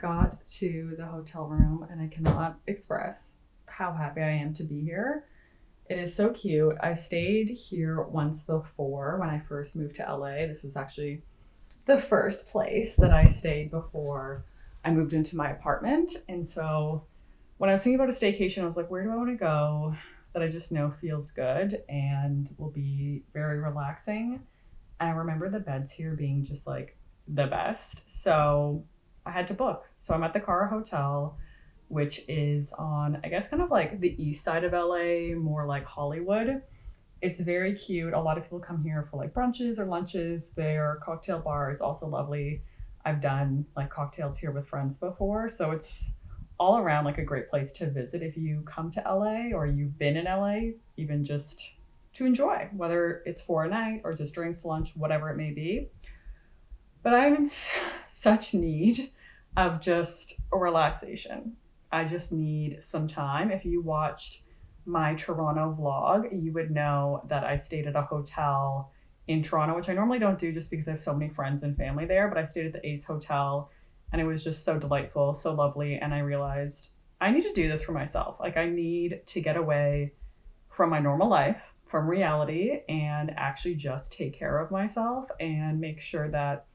got to the hotel room and I cannot express how happy I am to be here. It is so cute. I stayed here once before when I first moved to LA. This was actually the first place that I stayed before I moved into my apartment. And so when I was thinking about a staycation, I was like, where do I want to go that I just know feels good and will be very relaxing? And I remember the beds here being just like the best. So I had to book. So I'm at the Cara Hotel, which is on, I guess, kind of like the east side of LA, more like Hollywood. It's very cute. A lot of people come here for like brunches or lunches. Their cocktail bar is also lovely. I've done like cocktails here with friends before. So it's all around like a great place to visit if you come to LA or you've been in LA, even just to enjoy, whether it's for a night or just drinks, lunch, whatever it may be. But I'm in such need of just a relaxation. I just need some time. If you watched my Toronto vlog, you would know that I stayed at a hotel in Toronto, which I normally don't do just because I have so many friends and family there, but I stayed at the Ace Hotel and it was just so delightful, so lovely. And I realized I need to do this for myself. Like I need to get away from my normal life, from reality, and actually just take care of myself and make sure that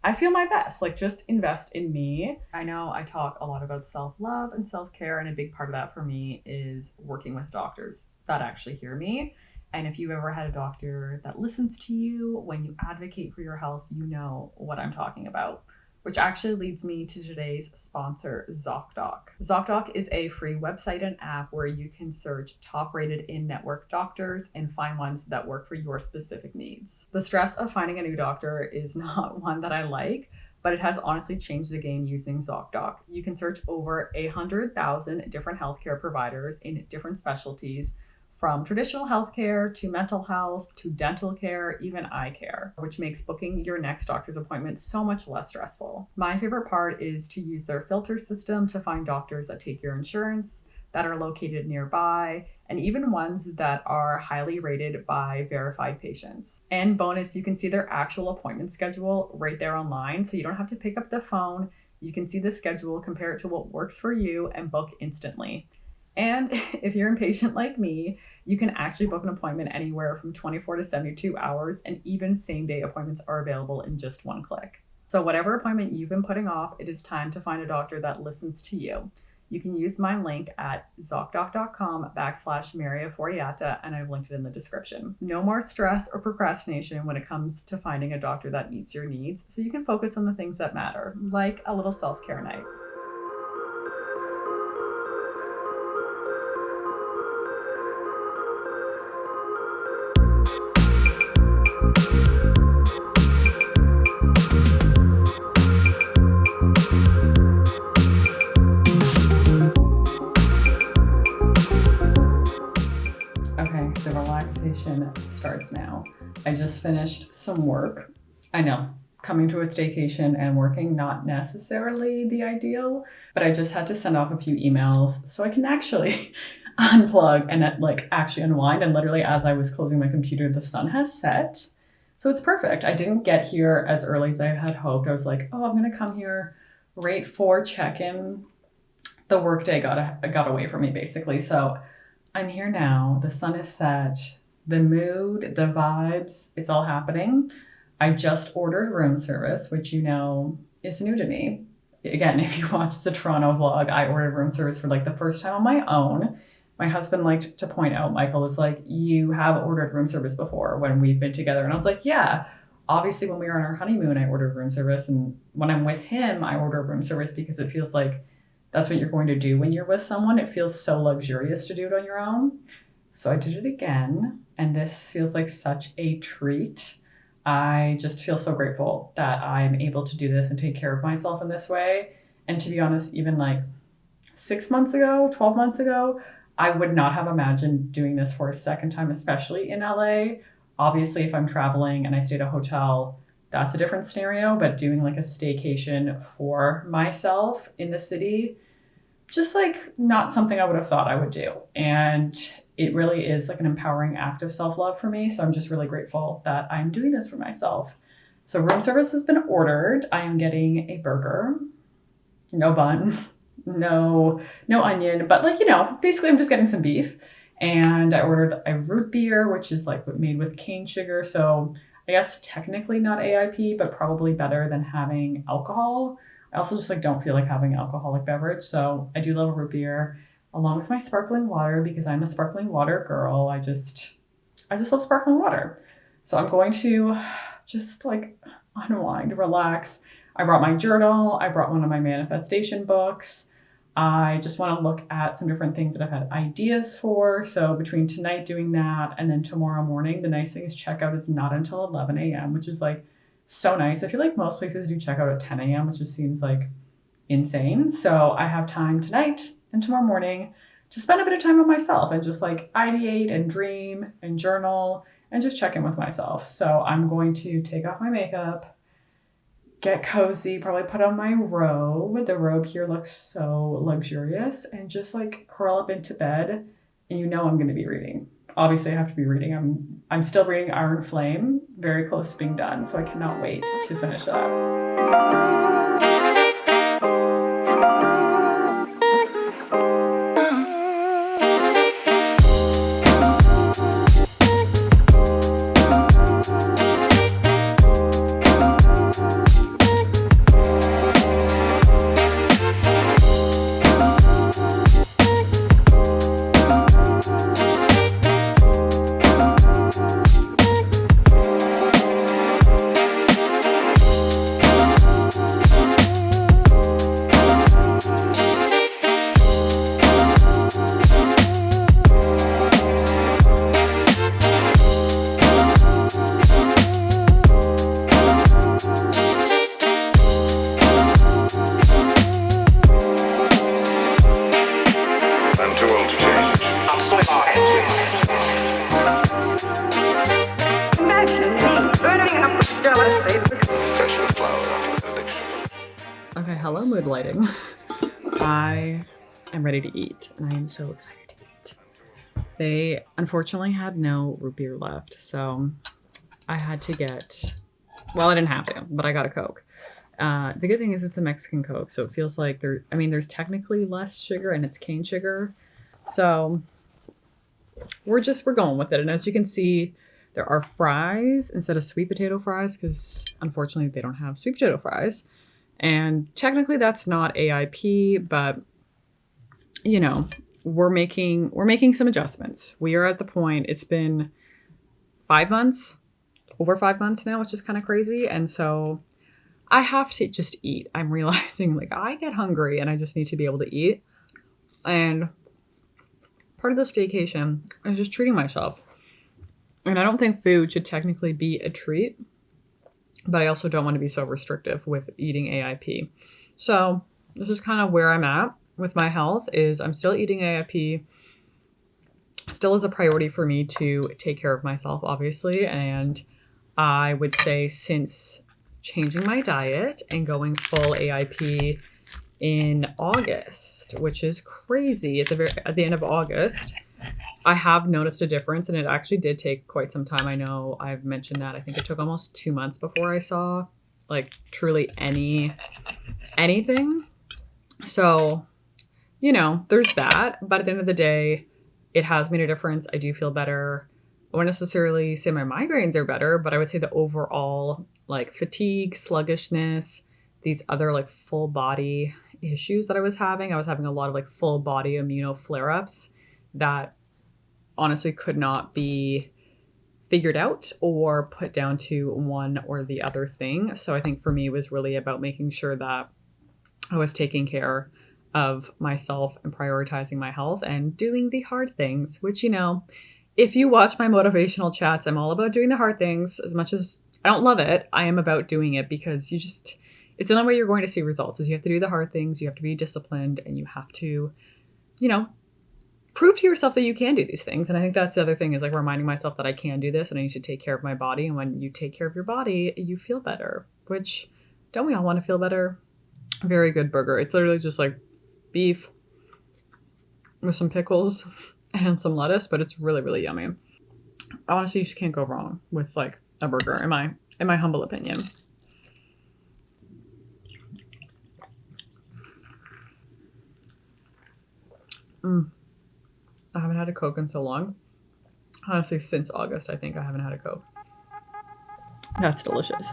I feel my best, like just invest in me. I know I talk a lot about self-love and self-care, and a big part of that for me is working with doctors that actually hear me. And if you've ever had a doctor that listens to you when you advocate for your health, you know what I'm talking about. Which actually leads me to today's sponsor, ZocDoc. ZocDoc is a free website and app where you can search top-rated in-network doctors and find ones that work for your specific needs. The stress of finding a new doctor is not one that I like, but it has honestly changed the game using ZocDoc. You can search over 100,000 different healthcare providers in different specialties, from traditional healthcare to mental health to dental care, even eye care, which makes booking your next doctor's appointment so much less stressful. My favorite part is to use their filter system to find doctors that take your insurance, that are located nearby, and even ones that are highly rated by verified patients. And bonus, you can see their actual appointment schedule right there online, so you don't have to pick up the phone. You can see the schedule, compare it to what works for you, and book instantly. And if you're impatient like me, you can actually book an appointment anywhere from 24 to 72 hours, and even same-day appointments are available in just one click. So whatever appointment you've been putting off, it is time to find a doctor that listens to you. You can use my link at ZocDoc.com/Mary Ofori-Attah, and I've linked it in the description. No more stress or procrastination when it comes to finding a doctor that meets your needs, so you can focus on the things that matter, like a little self-care night. Okay, the relaxation starts now. I just finished some work. I know, coming to a staycation and working, not necessarily the ideal, but I just had to send off a few emails so I can actually unplug and actually unwind. And literally as I was closing my computer, the sun has set. So it's perfect. I didn't get here as early as I had hoped. I was like, oh, I'm gonna come here right for check-in. The workday got away from me basically. So I'm here now. The sun is set. The mood, the vibes, it's all happening. I just ordered room service, which you know is new to me. Again, if you watched the Toronto vlog, I ordered room service for like the first time on my own. My husband liked to point out, Michael is like, you have ordered room service before when we've been together. And I was like, yeah, obviously when we were on our honeymoon, I ordered room service. And when I'm with him, I order room service because it feels like that's what you're going to do when you're with someone. It feels so luxurious to do it on your own. So I did it again, and this feels like such a treat. I just feel so grateful that I'm able to do this and take care of myself in this way. And to be honest, even like 6 months ago, 12 months ago, I would not have imagined doing this for a second time, especially in LA. Obviously, if I'm traveling and I stay at a hotel, that's a different scenario, but doing like a staycation for myself in the city, just like not something I would have thought I would do. And it really is like an empowering act of self-love for me. So I'm just really grateful that I'm doing this for myself. So room service has been ordered. I am getting a burger. no bun, no onion, but like, basically I'm just getting some beef. And I ordered a root beer, which is like made with cane sugar. So I guess technically not AIP, but probably better than having alcohol. I also just like don't feel like having an alcoholic beverage. So I do love a root beer along with my sparkling water because I'm a sparkling water girl. I just love sparkling water. So I'm going to just like unwind, relax. I brought my journal. I brought one of my manifestation books. I just want to look at some different things that I've had ideas for. So between tonight doing that and then tomorrow morning, the nice thing is checkout is not until 11 a.m., which is like so nice. I feel like most places do checkout at 10 a.m., which just seems like insane. So I have time tonight and tomorrow morning to spend a bit of time with myself and just like ideate and dream and journal and just check in with myself. So I'm going to take off my makeup, get cozy, probably put on my robe. The robe here looks so luxurious, and just like curl up into bed. And I'm going to be reading. Obviously, I have to be reading. I'm still reading Iron Flam, very close to being done, so I cannot wait to finish that. Okay, hello mood lighting. I am ready to eat, and I am so excited to eat. They unfortunately had no root beer left, so I had to I didn't have to, but I got a Coke. The good thing is it's a Mexican Coke, so it feels like there's technically less sugar and it's cane sugar. So we're going with it. And as you can see, there are fries instead of sweet potato fries because unfortunately they don't have sweet potato fries. And technically that's not AIP, but we're making some adjustments. We are at the point, it's been 5 months, over 5 months now, which is kind of crazy. And so I have to just eat. I'm realizing like I get hungry and I just need to be able to eat. And part of the staycation is just treating myself. And I don't think food should technically be a treat, but I also don't want to be so restrictive with eating AIP. So this is kind of where I'm at with my health is I'm still eating AIP. Still is a priority for me to take care of myself, obviously. And I would say since changing my diet and going full AIP in August, which is crazy. It's at the end of August. I have noticed a difference, and it actually did take quite some time. I know I've mentioned that. I think it took almost 2 months before I saw like truly anything. So, there's that. But at the end of the day, it has made a difference. I do feel better. I wouldn't necessarily say my migraines are better, but I would say the overall like fatigue, sluggishness, these other like full body issues that I was having a lot of like full body immuno flare-ups that honestly could not be figured out or put down to one or the other thing. So I think for me it was really about making sure that I was taking care of myself and prioritizing my health and doing the hard things, which, if you watch my motivational chats, I'm all about doing the hard things. As much as I don't love it, I am about doing it because it's the only way you're going to see results is you have to do the hard things. You have to be disciplined and you have to, prove to yourself that you can do these things. And I think that's the other thing is like reminding myself that I can do this and I need to take care of my body. And when you take care of your body, you feel better, which don't we all want to feel better? Very good burger. It's literally just like beef with some pickles and some lettuce, but it's really, really yummy. Honestly, you just can't go wrong with like a burger, in my humble opinion. I haven't had a Coke in so long. Honestly, since August, I think I haven't had a Coke. That's delicious.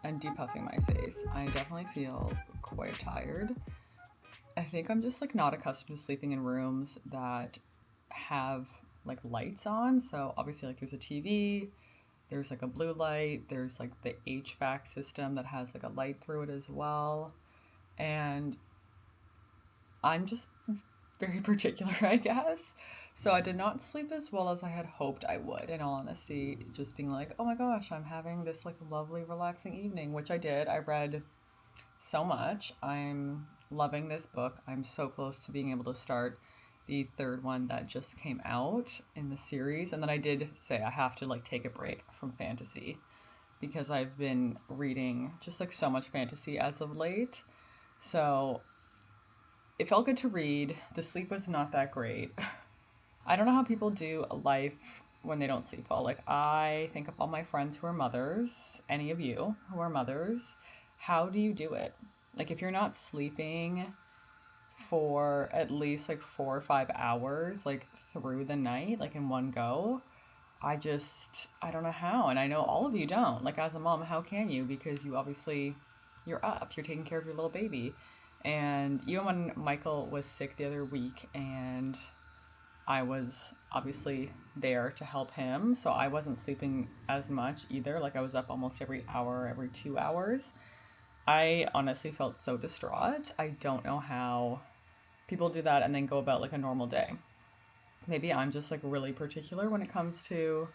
I am depuffing my face. I definitely feel quite tired. I think I'm just like not accustomed to sleeping in rooms that have like lights on. So obviously like there's a TV, there's like a blue light, there's like the HVAC system that has like a light through it as well. And I'm just very particular, I guess. So I did not sleep as well as I had hoped I would, in all honesty. Just being like, oh my gosh, I'm having this like lovely, relaxing evening, which I did. I read so much. I'm loving this book. I'm so close to being able to start the third one that just came out in the series. And then I did say I have to like take a break from fantasy because I've been reading just like so much fantasy as of late. So it felt good to read. The sleep was not that great. I don't know how people do life when they don't sleep well. Like, I think of all my friends who are mothers, any of you who are mothers, how do you do it? Like, if you're not sleeping for at least like 4 or 5 hours, like through the night, like in one go, I don't know how. And I know all of you don't. Like, as a mom, how can you? Because you obviously, you're up, you're taking care of your little baby. And even when Michael was sick the other week and I was obviously there to help him, so I wasn't sleeping as much either. Like, I was up almost every hour, every 2 hours. I honestly felt so distraught. I don't know how people do that and then go about like a normal day. Maybe I'm just like really particular when it comes to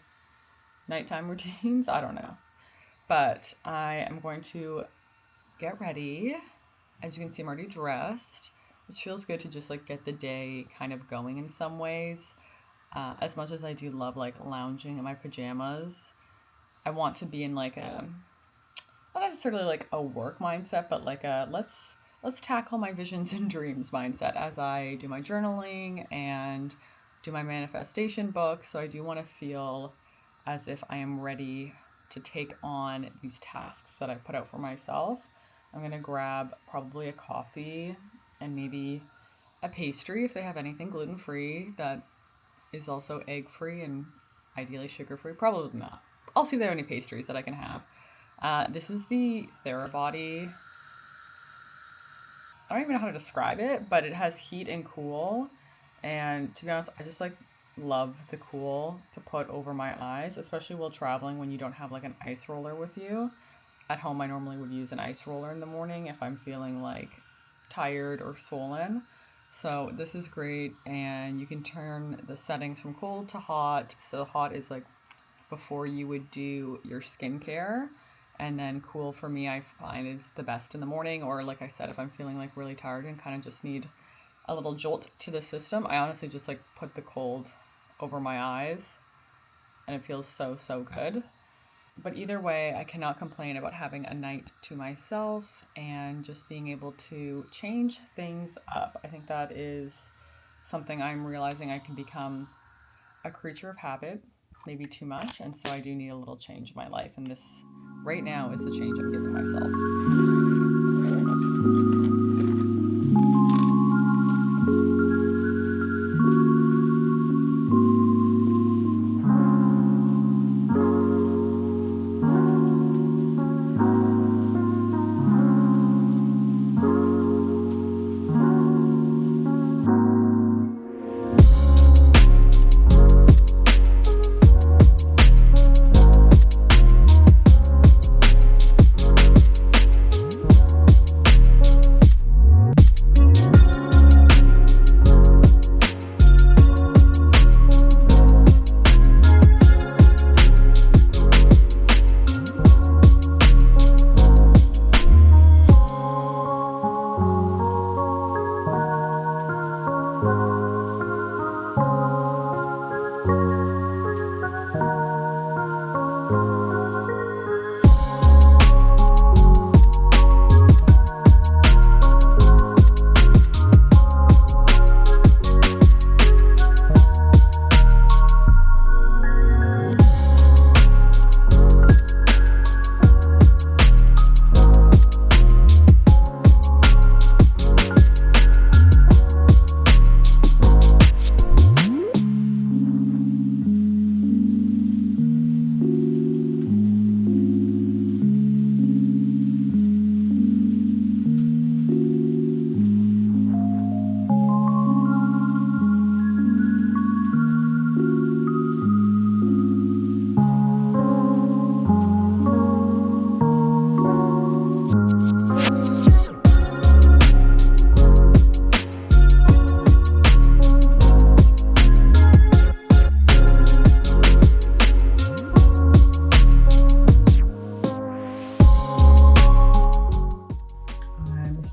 nighttime routines. I don't know. But I am going to get ready. As you can see, I'm already dressed, which feels good to just like get the day kind of going in some ways. As much as I do love like lounging in my pajamas, I want to be in like a, not necessarily like a work mindset, but like a let's tackle my visions and dreams mindset as I do my journaling and do my manifestation book. So I do want to feel as if I am ready to take on these tasks that I put out for myself. I'm going to grab probably a coffee and maybe a pastry if they have anything gluten-free that is also egg-free and ideally sugar-free. Probably not. I'll see if they have any pastries that I can have. This is the Therabody. I don't even know how to describe it, but it has heat and cool. And to be honest, I just like love the cool to put over my eyes, especially while traveling when you don't have like an ice roller with you. At home, I normally would use an ice roller in the morning if I'm feeling like tired or swollen. So this is great, and you can turn the settings from cold to hot. So hot is like before you would do your skincare, and then cool for me I find is the best in the morning, or like I said, if I'm feeling like really tired and kind of just need a little jolt to the system, I honestly just like put the cold over my eyes, and it feels so good. But either way, I cannot complain about having a night to myself and just being able to change things up. I think that is something I'm realizing I can become a creature of habit, maybe too much, and so I do need a little change in my life, and this right now is the change I'm giving myself.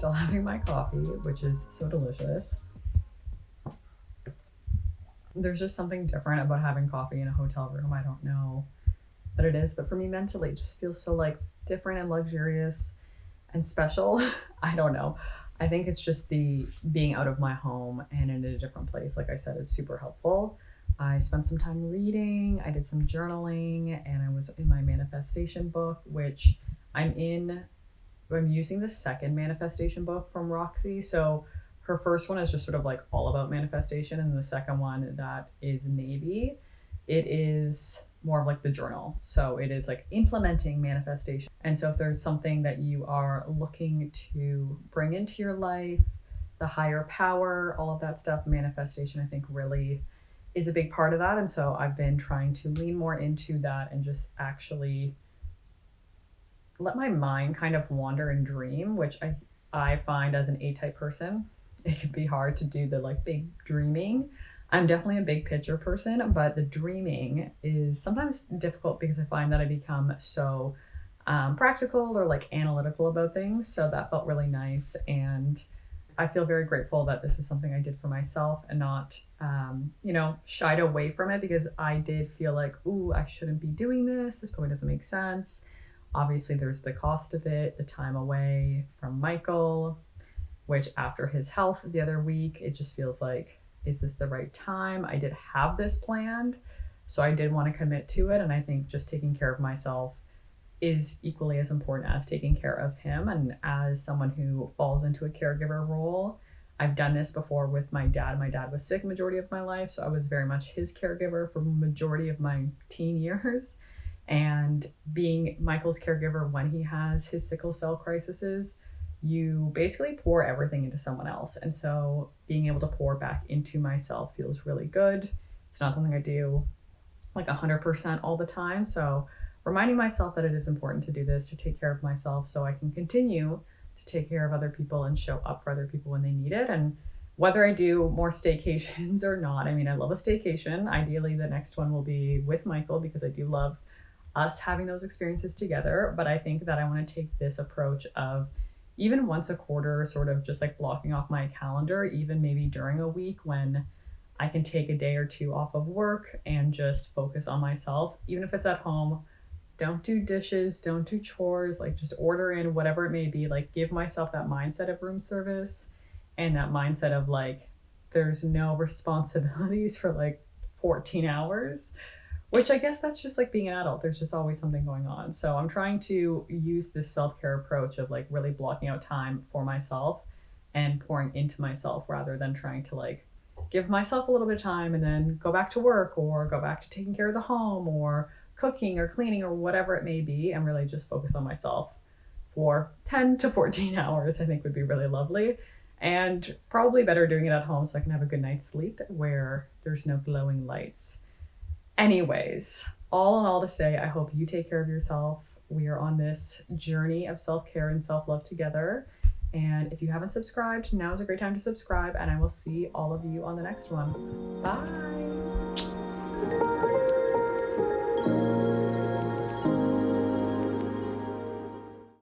still having my coffee, which is so delicious. There's just something different about having coffee in a hotel room. I don't know what it is, but for me mentally, it just feels so like different and luxurious and special. I don't know. I think it's just the being out of my home and in a different place, like I said, is super helpful. I spent some time reading, I did some journaling, and I was in my manifestation book, which I'm using the second manifestation book from Roxy. So her first one is just sort of like all about manifestation, and the second one that is Navy, it is more of like the journal. So it is like implementing manifestation. And so if there's something that you are looking to bring into your life, the higher power, all of that stuff, manifestation, I think really is a big part of that. And so I've been trying to lean more into that and just actually let my mind kind of wander and dream, which I find as an A-type person, it can be hard to do the like big dreaming. I'm definitely a big picture person, but the dreaming is sometimes difficult because I find that I become so practical or like analytical about things. So that felt really nice. And I feel very grateful that this is something I did for myself and not, shied away from it, because I did feel like, ooh, I shouldn't be doing this. This probably doesn't make sense. Obviously, there's the cost of it, the time away from Michael, which after his health the other week, it just feels like, is this the right time? I did have this planned, so I did want to commit to it. And I think just taking care of myself is equally as important as taking care of him. And as someone who falls into a caregiver role, I've done this before with my dad. My dad was sick majority of my life, so I was very much his caregiver for majority of my teen years. And being Michael's caregiver when he has his sickle cell crises, you basically pour everything into someone else. And so being able to pour back into myself feels really good. It's not something I do like 100% all the time. So reminding myself that it is important to do this, to take care of myself so I can continue to take care of other people and show up for other people when they need it. And whether I do more staycations or not, I mean, I love a staycation. Ideally, the next one will be with Michael, because I do love us having those experiences together. But I think that I want to take this approach of even once a quarter, sort of just like blocking off my calendar, even maybe during a week when I can take a day or two off of work and just focus on myself, even if it's at home. Don't do dishes, don't do chores, like just order in whatever it may be, like give myself that mindset of room service and that mindset of like, there's no responsibilities for like 14 hours. Which I guess that's just like being an adult. There's just always something going on. So I'm trying to use this self-care approach of like really blocking out time for myself and pouring into myself, rather than trying to like give myself a little bit of time and then go back to work or go back to taking care of the home or cooking or cleaning or whatever it may be, and really just focus on myself for 10 to 14 hours, I think would be really lovely. And probably better doing it at home so I can have a good night's sleep where there's no glowing lights. Anyways, all in all to say, I hope you take care of yourself. We are on this journey of self-care and self-love together. And if you haven't subscribed, now is a great time to subscribe, and I will see all of you on the next one. Bye.